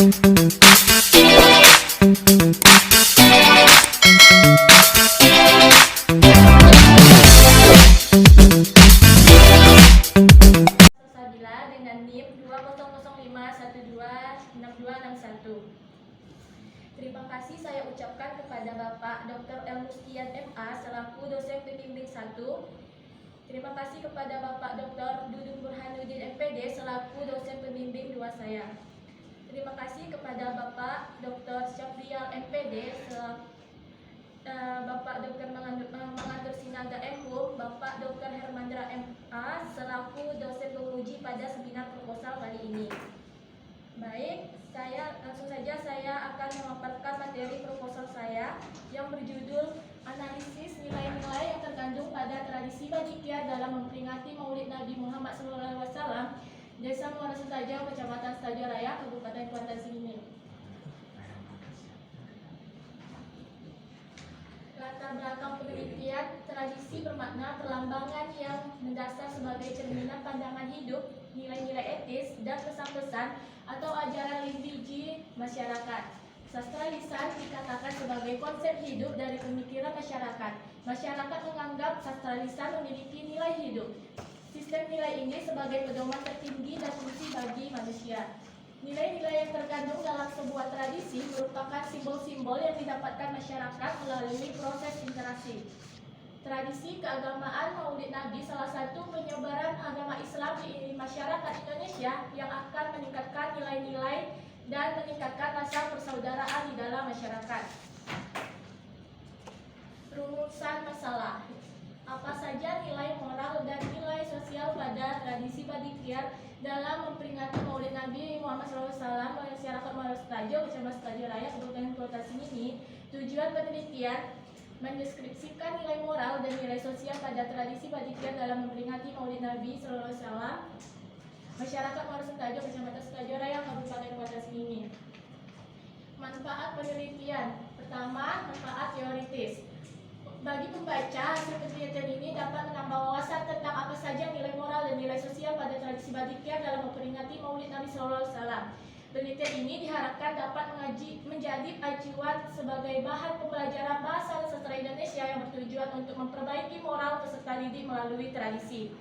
dengan NIM 2005126261. Terima kasih saya ucapkan kepada Bapak Dr. Elmustian MA selaku dosen pembimbing 1. Terima kasih kepada Bapak Dr. Dudung Burhanuddin MPD selaku dosen pembimbing 2 saya. Terima kasih kepada Bapak Dr. Syafrial MPD, Bapak Dr. Mangadur Sinaga MHum, Bapak Dr. Hermandra MA selaku dosen penguji pada seminar proposal kali ini. Baik, langsung saja saya akan memaparkan materi proposal saya yang berjudul Analisis Nilai-nilai yang terkandung pada tradisi Bajikiar dalam memperingati Maulid Nabi Muhammad SAW, Desa Muara Setaja, Kecamatan Setaja Raya, Kabupaten Kuantan Senginang. Latar belakang penelitian, tradisi bermakna perlambangan yang mendasar sebagai cerminan pandangan hidup, nilai-nilai etis, dan pesan-pesan atau ajaran religi masyarakat. Sastra lisan dikatakan sebagai konsep hidup dari pemikiran masyarakat. Masyarakat menganggap sastra lisan memiliki nilai hidup. Sistem nilai ini sebagai pedoman tertinggi dan fungsi bagi manusia. Nilai-nilai yang terkandung dalam sebuah tradisi merupakan simbol-simbol yang didapatkan masyarakat melalui proses interaksi. Tradisi keagamaan Maulid Nabi salah satu penyebaran agama Islam di masyarakat Indonesia yang akan meningkatkan nilai-nilai dan meningkatkan rasa persaudaraan di dalam masyarakat. Rumusan masalah. Apa saja nilai moral dan nilai sosial pada tradisi Bajikiar dalam memperingati Maulid Nabi Muhammad SAW, masyarakat Muara Setaja, Kecamatan Setaja Raya, Kabupaten Kuantan Senginang. Tujuan penelitian mendeskripsikan nilai moral dan nilai sosial pada tradisi Bajikiar dalam memperingati Maulid Nabi SAW, masyarakat Muara Setaja, Kecamatan Setaja Raya, Kabupaten Kuantan Senginang. Manfaat penelitian. Pertama, manfaat teoritis. Bagi pembaca, hasil penelitian ini dapat menambah wawasan tentang apa saja nilai moral dan nilai sosial pada tradisi Bajikiar dalam memperingati Maulid Nabi SAW. Penelitian ini diharapkan dapat menjadi acuan sebagai bahan pembelajaran bahasa dan sastra Indonesia yang bertujuan untuk memperbaiki moral peserta didik melalui tradisi.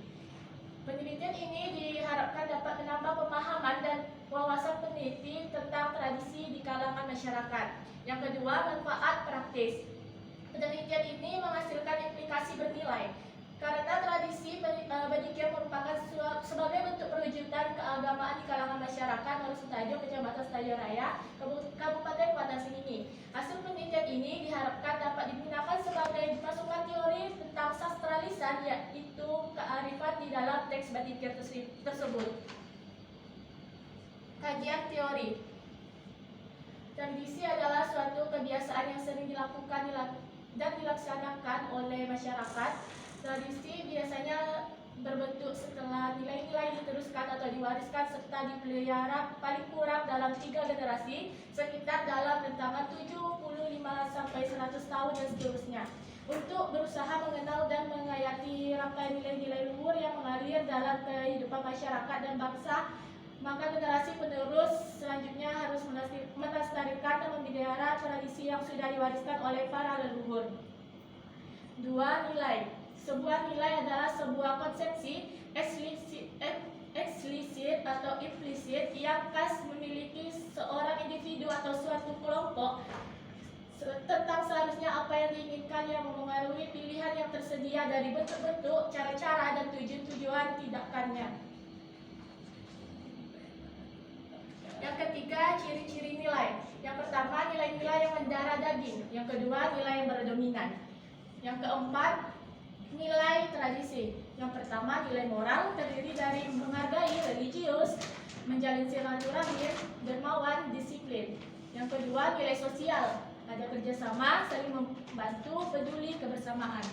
Penelitian ini diharapkan dapat menambah pemahaman dan wawasan peneliti tentang tradisi di kalangan masyarakat. Yang kedua, manfaat praktis. Penelitian ini menghasilkan implikasi bernilai karena tradisi Bajikiar merupakan sebagai bentuk perwujudan keagamaan di kalangan masyarakat Muara Setaja, Kecamatan Setaja Raya, Kabupaten Kuantan Senginang. Hasil penelitian ini diharapkan dapat digunakan sebagai masukan teori tentang sastra lisan, yaitu kearifan di dalam teks Bajikiar tersebut. Kajian teori. Tradisi adalah suatu kebiasaan yang sering dilakukan dan dilaksanakan oleh masyarakat. Tradisi biasanya berbentuk setelah nilai-nilai diteruskan atau diwariskan serta dipelihara paling kurang dalam 3 generasi, sekitar dalam rentangan 75-100 tahun dan seterusnya. Untuk berusaha mengenal dan menghayati rangkaian nilai-nilai luhur yang mengalir dalam kehidupan masyarakat dan bangsa, maka generasi penerus selanjutnya harus melestarikan dan memelihara tradisi yang sudah diwariskan oleh para leluhur. 2. Nilai. Sebuah nilai adalah sebuah konsepsi eksplisit atau implisit yang khas memiliki seorang individu atau suatu kelompok tentang seharusnya apa yang diinginkan, yang memengaruhi pilihan yang tersedia dari bentuk-bentuk, cara-cara, dan tujuan-tujuan tindakannya. Yang ketiga, ciri-ciri nilai. Yang pertama, nilai-nilai yang mendarah daging. Yang kedua, nilai yang berdominan. Yang keempat, nilai tradisi. Yang pertama, nilai moral terdiri dari menghargai, religius, menjalin silaturahmi, dermawan, disiplin. Yang kedua, nilai sosial. Ada kerjasama, saling membantu, peduli, kebersamaan.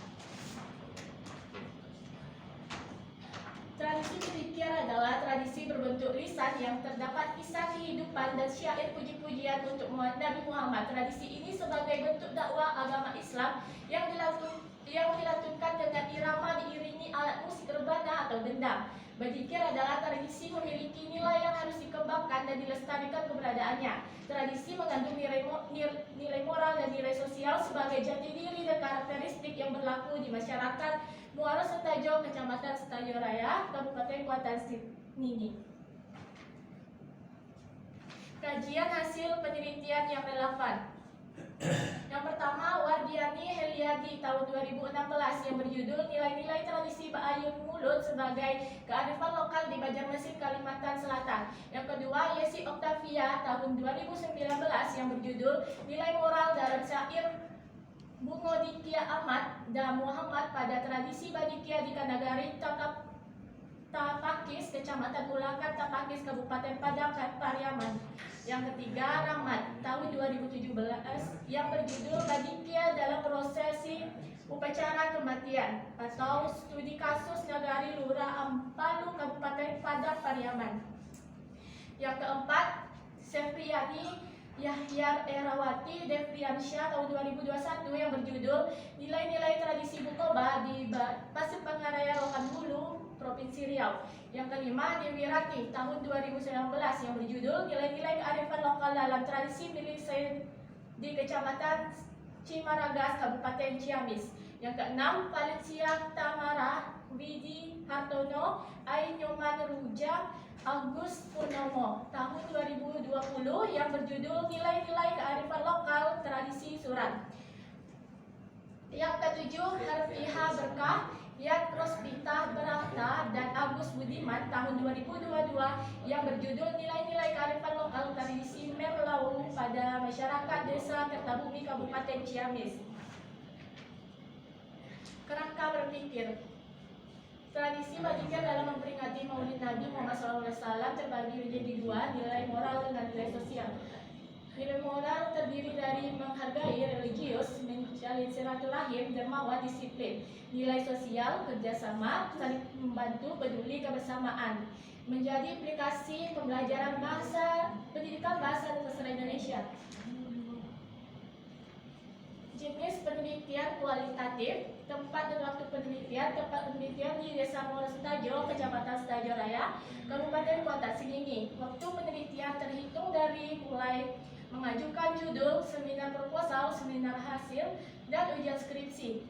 Tradisi Bajikiar adalah tradisi berbentuk lisan yang terdapat kisah kehidupan kehidupan dan syair puji-pujian untuk Nabi Muhammad. Tradisi ini sebagai bentuk dakwah agama Islam yang dilantunkan dengan irama diiringi alat musik rebana atau gendang. Berzikir adalah tradisi memiliki nilai yang harus dikembangkan dan dilestarikan keberadaannya. Tradisi mengandung nilai moral dan nilai sosial sebagai jati diri dan karakteristik yang berlaku di masyarakat Muara Sentajo, Kecamatan Sentajo Raya, Kabupaten Kuantan Sengingi. Kajian hasil penelitian yang relevan. Yang pertama, Wardiani Heliadi tahun 2016 yang berjudul Nilai-nilai tradisi Baayun Mulut sebagai kearifan lokal di Banjarmasin, Kalimantan Selatan. Yang kedua, Yesi Octavia tahun 2019 yang berjudul Nilai moral dalam syair Bungo Dikia Ahmad dan Muhammad pada tradisi Badikia di Kanagari Tapakis, Kecamatan Ulakan Tapakis, Kabupaten Padang, Pariaman. Yang ketiga, Rahmat tahun 2017 yang berjudul Badikia dalam prosesi upacara kematian atau studi kasus Nagari Lurah Ampalu, Kabupaten Padang, Pariaman. Yang keempat, Sefriyani Yahya Erawati Devriansyah tahun 2021 yang berjudul Nilai-nilai tradisi Bukoba di Pasir Pangaraya Rokan Hulu, Provinsi Riau. Yang kelima, Dewi Ratih tahun 2019 yang berjudul Nilai-nilai kearifan lokal dalam tradisi milisai di Kecamatan Cimaragas, Kabupaten Ciamis. Yang keenam, Valencia Tamara Widi Hartono Ainyoman Ruja Agus Purnomo tahun 2020 yang berjudul Nilai-nilai kearifan lokal tradisi Surat. Yang ketujuh, Harfiha Berkah Yat Rospita Berata dan Agus Budiman tahun 2022 yang berjudul Nilai-nilai kearifan lokal tradisi Merlau pada masyarakat Desa Kertabumi, Kabupaten Ciamis. Kerangka berpikir. Tradisi Badikia dalam memperingati Maulid Nabi Muhammad SAW terbagi menjadi dua, nilai moral dan nilai sosial. Nilai moral terdiri dari menghargai religius, menjalin silaturahim, dermawan, disiplin. Nilai sosial, kerjasama, saling membantu, peduli, kebersamaan. Menjadi aplikasi pembelajaran bahasa, pendidikan bahasa dan sastra Indonesia. Jenis penelitian kualitatif, tempat dan waktu penelitian. Tempat penelitian di Desa Muara Sentajo, Kecamatan Sentajo Raya, Kabupaten Kuantan Sengingi. Waktu penelitian terhitung dari mulai mengajukan judul, seminar proposal, seminar hasil, dan ujian skripsi.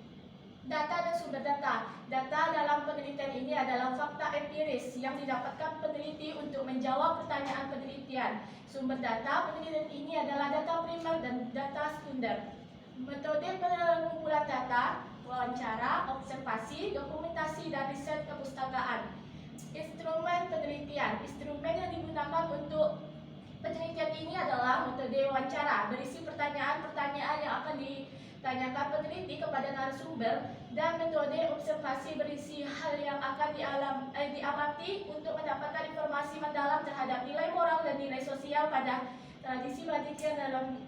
Data dan sumber data. Data dalam penelitian ini adalah fakta empiris yang didapatkan peneliti untuk menjawab pertanyaan penelitian. Sumber data penelitian ini adalah data primer dan data sekunder. Metode pengumpulan data, wawancara, observasi, dokumentasi, dan riset kepustakaan. Instrumen penelitian. Instrumen yang digunakan untuk penelitian ini adalah metode wawancara, berisi pertanyaan-pertanyaan yang akan ditanyakan peneliti kepada narasumber, dan metode observasi berisi hal yang akan diamati untuk mendapatkan informasi mendalam terhadap nilai moral dan nilai sosial pada tradisi Badikia dalam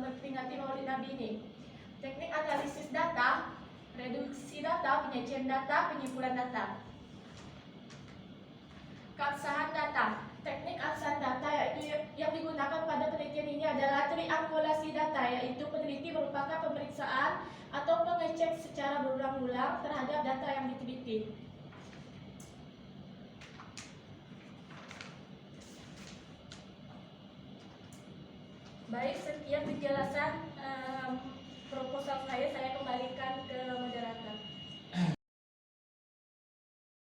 memperingati Maulid Nabi ini. Teknik analisis data, reduksi data, penyajian data, penyimpulan data. Keabsahan data. Teknik absahan data yaitu yang digunakan pada penelitian ini adalah triangulasi data, yaitu peneliti merupakan pemeriksaan atau pengecek secara berulang-ulang terhadap data yang diteliti. Baik, sekian penjelasan proposal saya